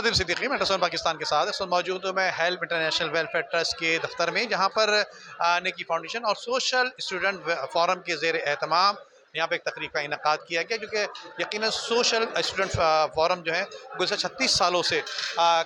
नदीम सिद्दीकी मेट्रोसोन पाकिस्तान के साथ इस वक्त मौजूद हूँ मैं हेल्प इंटरनेशनल वेलफेयर ट्रस्ट के दफ्तर में, जहाँ पर नेकी फाउंडेशन और सोशल स्टूडेंट फोरम के ज़ेर एहतमाम यहाँ पे एक तकरीब का इनकाद किया गया, क्योंकि यकीनन सोशल स्टूडेंट फोरम जो है गुज़श्ता 36 सालों से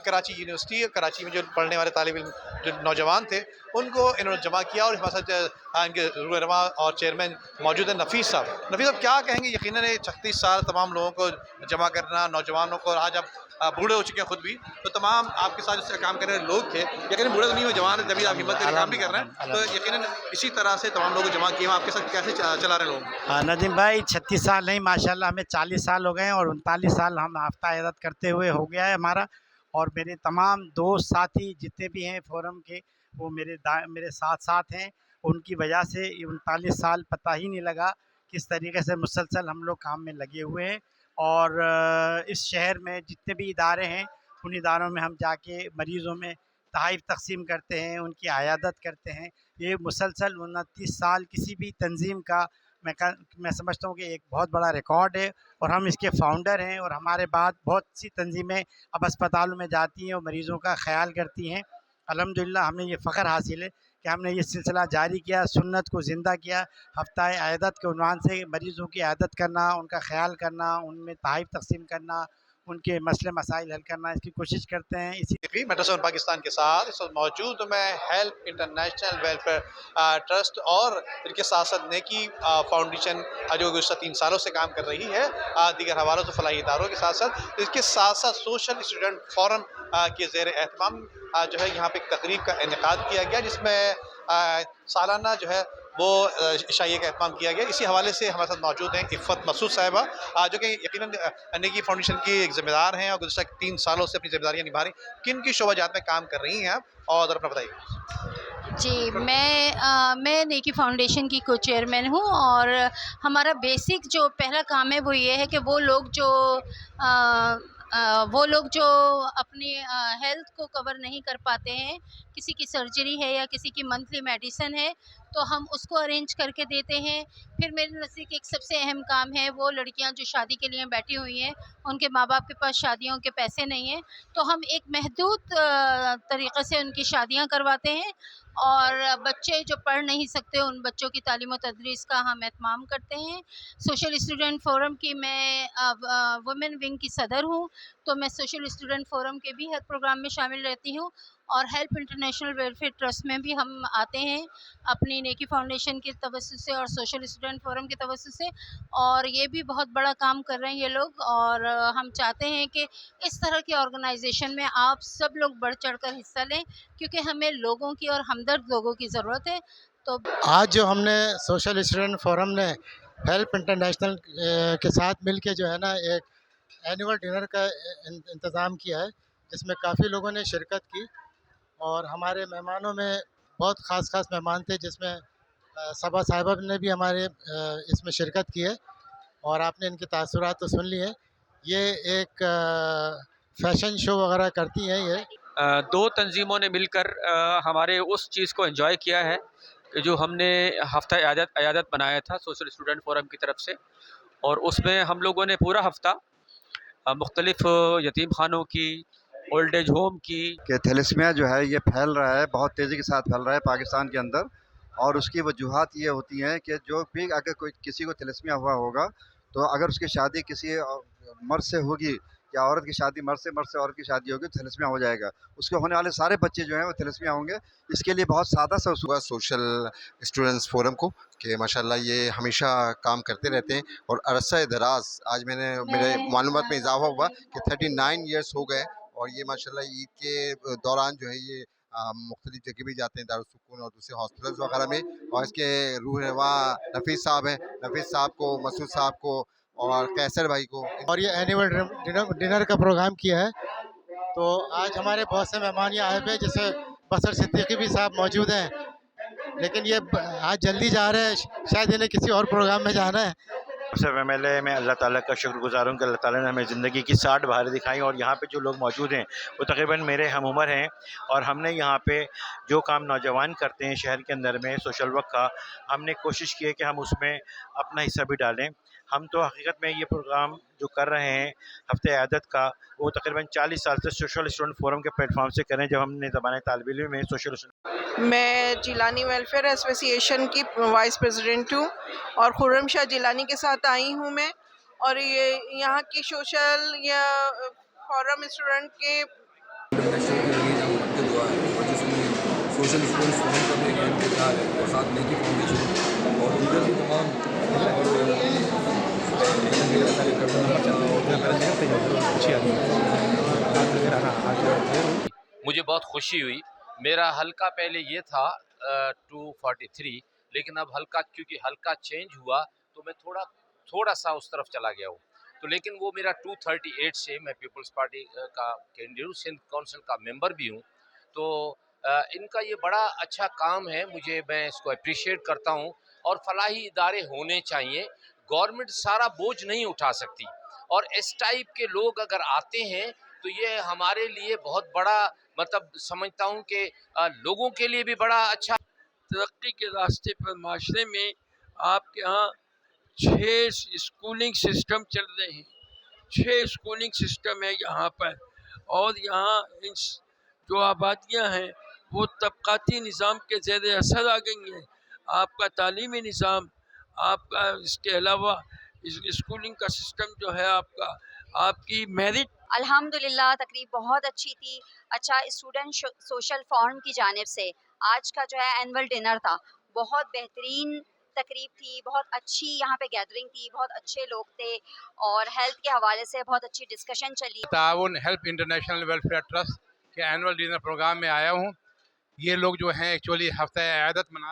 कराची यूनिवर्सिटी, कराची में जो पढ़ने वाले तालिब इल्म जो नौजवान थे उनको इन्होंने जमा किया। और हमारे साथ इनके रहनुमा और चेयरमैन मौजूद है नफ़ीस साहब। नफ़ीस साहब, क्या कहेंगे? यकीनन 36 साल तमाम लोगों को जमा करना, नौजवानों को, और आज आप बूढ़े हो चुके हैं खुद भी, तो तमाम आपके साथ इससे काम करने वाले लोग थे, यकीनन बूढ़े तो नहीं हो, जवान है, तभी आप हिम्मत करके काम भी कर रहे हैं, तो यकीनन इसी तरह से तमाम लोगों को जमा किए। आपके साथ कैसे चला रहे लोग? नदीम भाई, 36 साल नहीं, माशाल्लाह हमें 40 साल हो गए हैं और 39 साल हम हफ्ता इबादत करते हुए हो गया है हमारा। और मेरे तमाम दोस्त साथी जितने भी हैं फ़ोरम के, वो मेरे साथ साथ हैं। उनकी वजह से 39 साल पता ही नहीं लगा किस तरीके से मुसलसल हम लोग काम में लगे हुए हैं। और इस शहर में जितने भी इदारे हैं, उन इदारों में हम जाके मरीज़ों में तहाइफ़ तक़सीम करते हैं, उनकी अयादत करते हैं। ये मुसलसल 29 साल किसी भी तंज़ीम का मैं समझता हूँ कि एक बहुत बड़ा रिकॉर्ड है, और हम इसके फ़ाउंडर हैं। और हमारे बाद बहुत सी तंज़ीमें अब अस्पतालों में जाती हैं और मरीज़ों का ख़याल करती हैं। अल्हम्दुलिल्लाह हमें ये फ़ख्र हासिल है कि हमने ये सिलसिला जारी किया, सुन्नत को ज़िंदा किया। हफ़्ता-ए अयादत के उन्वान से मरीज़ों की अयादत करना, उनका ख़याल करना, उनमें तहाइफ़ तक़सीम करना, उनके मसले मसाइल हल करना, इसकी कोशिश करते हैं। इसी मेट्रोसोन पाकिस्तान के साथ इस वक्त मौजूद मैं हेल्प इंटरनेशनल वेलफेयर ट्रस्ट और इनके साथ साथ नेकी फाउंडेशन जो गुज़श्ता 3 सालों से काम कर रही है, दीगर हवालों से फलाही इदारों के साथ साथ, इसके साथ साथ सोशल स्टूडेंट फोरम के ज़ेर एहतमाम जो है यहाँ पे एक तकरीब का इनेकाद किया गया, जिसमें सालाना जो है वो इशाइये का एहतमाम किया गया। इसी हवाले से हमारे साथ मौजूद हैं इफ़्फ़त मसूद साहिबा, जो कि यकीनन नेकी फाउंडेशन की एक ज़िम्मेदार हैं और गुज़श्ता 3 सालों से अपनी ज़िम्मेदारियाँ निभा रही हैं। किन की शोबाजात में काम कर रही हैं आप, और अपना बताइए। जी, मैं नेकी फाउंडेशन की को चेयरमैन हूँ, और हमारा बेसिक जो पहला काम है वो ये है कि वो लोग जो अपनी हेल्थ को कवर नहीं कर पाते हैं, किसी की सर्जरी है या किसी की मंथली मेडिसिन है, तो हम उसको अरेंज करके देते हैं। फिर मेरे नज़दीक एक सबसे अहम काम है, वो लड़कियां जो शादी के लिए बैठी हुई हैं, उनके माँ बाप के पास शादियों के पैसे नहीं हैं, तो हम एक महदूद तरीक़े से उनकी शादियां करवाते हैं। और बच्चे जो पढ़ नहीं सकते, उन बच्चों की तालीम और तदरीस का हम एहतमाम करते हैं। सोशल स्टूडेंट फ़ोरम की मैं वुमेन विंग की सदर हूँ, तो मैं सोशल स्टूडेंट फ़ोरम के भी हर प्रोग्राम में शामिल रहती हूँ। और हेल्प इंटरनेशनल वेलफेयर ट्रस्ट में भी हम आते हैं अपनी नेकी फाउंडेशन की तवज्जुह से और सोशल स्टूडेंट फ़ोरम की तवज्जुह से, और ये भी बहुत बड़ा काम कर रहे हैं ये लोग। और हम चाहते हैं कि इस तरह की ऑर्गेनाइजेशन में आप सब लोग बढ़ चढ़ कर हिस्सा लें, क्योंकि हमें लोगों की और हमदर्द लोगों की ज़रूरत है। तो आज जो हमने सोशल स्टूडेंट फोरम ने हेल्प इंटरनेशनल के साथ मिल के जो है ना, एक एनुअल डिनर का इंतज़ाम किया है, जिसमें काफ़ी लोगों ने शिरकत की। और हमारे मेहमानों में बहुत ख़ास मेहमान थे, जिसमें सबा साहिबा ने भी हमारे इसमें शिरकत की है, और आपने इनके तासुरात तो सुन लिए हैं। ये एक फ़ैशन शो वगैरह करती हैं ये। दो तंजीमों ने मिलकर हमारे उस चीज़ को एंजॉय किया है कि जो हमने हफ़्ता अयादत बनाया था सोशल स्टूडेंट फोरम की तरफ से, और उसमें हम लोगों ने पूरा हफ़्ता मुख्तलिफ़ यतीम खानों की, ओल्ड एज होम की। कि थैलेसीमिया जो है ये फैल रहा है, बहुत तेज़ी के साथ फैल रहा है पाकिस्तान के अंदर, और उसकी वजूहात ये होती हैं कि जो भी अगर कोई किसी को थैलेसीमिया हुआ होगा, तो अगर उसकी शादी किसी मर्द से होगी, या औरत की शादी मर्द से औरत की शादी होगी, तो थैलेसीमिया हो जाएगा। उसके होने वाले सारे बच्चे जो हैं वो थैलेसीमिया होंगे। इसके लिए बहुत सादा सा हुआ सोशल स्टूडेंट्स फोरम को, कि माशाल्लाह ये हमेशा काम करते रहते हैं, और अरसा दराज आज मेरे मालूमात में इजाफा हुआ कि 39 ईयर्स हो गए, और ये माशाल्लाह ईद के दौरान जो है ये मुख्तलिफ जगह भी जाते हैं, दारुस्सूकून और दूसरे हॉस्पिटल्स वगैरह में। और इसके रूह रवा नफ़ीस साहब हैं, नफ़ीस साहब को, मसूद साहब को और कैसर भाई को। और ये एनुअल डिनर का प्रोग्राम किया है। तो आज हमारे बहुत से मेहमान यहाँ आए हुए हैं, जैसे बसर सिद्दीकी भी साहब मौजूद हैं, लेकिन ये आज जल्दी जा रहे हैं, शायद इन्हें किसी और प्रोग्राम में जाना है। सब MLA में अल्लाह ताला का शुक्रगुज़ार हूँ कि अल्लाह ताला ने हमें ज़िंदगी की 60 बहारें दिखाई, और यहाँ पे जो लोग मौजूद हैं वो तकरीबन मेरे हम उम्र हैं। और हमने यहाँ पे जो काम नौजवान करते हैं शहर के अंदर में सोशल वर्क का, हमने कोशिश की है कि हम उसमें अपना हिस्सा भी डालें। हम तो हकीकत में ये प्रोग्राम जो कर रहे हैं हफ्ते आदत का, वो तकरीबन 40 साल से सोशल स्टूडेंट फोरम के प्लेटफॉर्म से करें, जब हमने ज़माने तालिब इल्म में सोशल मैं जिलानी वेलफेयर एसोसिएशन की वाइस प्रेसिडेंट हूँ और खुर्रम शाह जिलानी के साथ आई हूँ मैं। और ये यहाँ की सोशल या फोरम स्टूडेंट के इंटरनेशनल के लिए जहाँ मरकज़ हुआ है और जिसमें सोशल स्टूडेंट्स फोरम का भी अहम किरदार है और साथ नेकी फाउंडेशन और उनका भी तमाम मुझे बहुत खुशी हुई। मेरा हल्का पहले ये था 243, लेकिन अब हल्का, क्योंकि हल्का चेंज हुआ तो मैं थोड़ा सा उस तरफ चला गया हूँ। तो लेकिन वो मेरा 238 से, मैं पीपल्स पार्टी का कैंडिडेट हूँ, सिंध काउंसिल का मेंबर भी हूँ। तो इनका ये बड़ा अच्छा काम है, मैं इसको अप्रिशिएट करता हूँ। और फलाही इदारे होने चाहिए, गवर्नमेंट सारा बोझ नहीं उठा सकती, और इस टाइप के लोग अगर आते हैं तो ये हमारे लिए बहुत बड़ा, मतलब समझता हूँ कि लोगों के लिए भी बड़ा अच्छा। तरक्की के रास्ते पर माशरे में आपके यहाँ 6 स्कूलिंग सिस्टम चल रहे हैं, 6 स्कूलिंग सिस्टम है यहाँ पर। और यहाँ इन जो आबादियाँ हैं वो तबक़ाती निज़ाम के ज़ेर असर आ गई हैं। आपका तालीमी निज़ाम, आपका इसके अलावा स्कूलिंग का सिस्टम जो है आपका, आपकी मेरिट। अल्हम्दुलिल्लाह तकरीब बहुत अच्छी थी। अच्छा, स्टूडेंट सोशल फोरम की जानिब से आज का जो है एनुअल डिनर था, बहुत बेहतरीन तकरीब थी, बहुत अच्छी यहाँ पे गैदरिंग थी, बहुत अच्छे लोग थे और हेल्थ के हवाले से बहुत अच्छी डिस्कशन चली। ताउन हेल्प इंटरनेशनल वेलफेयर ट्रस्ट के एनुअल डिनर प्रोग्राम में आया हूँ। ये लोग जो हैं एक्चुअली हफ्ता आदत मना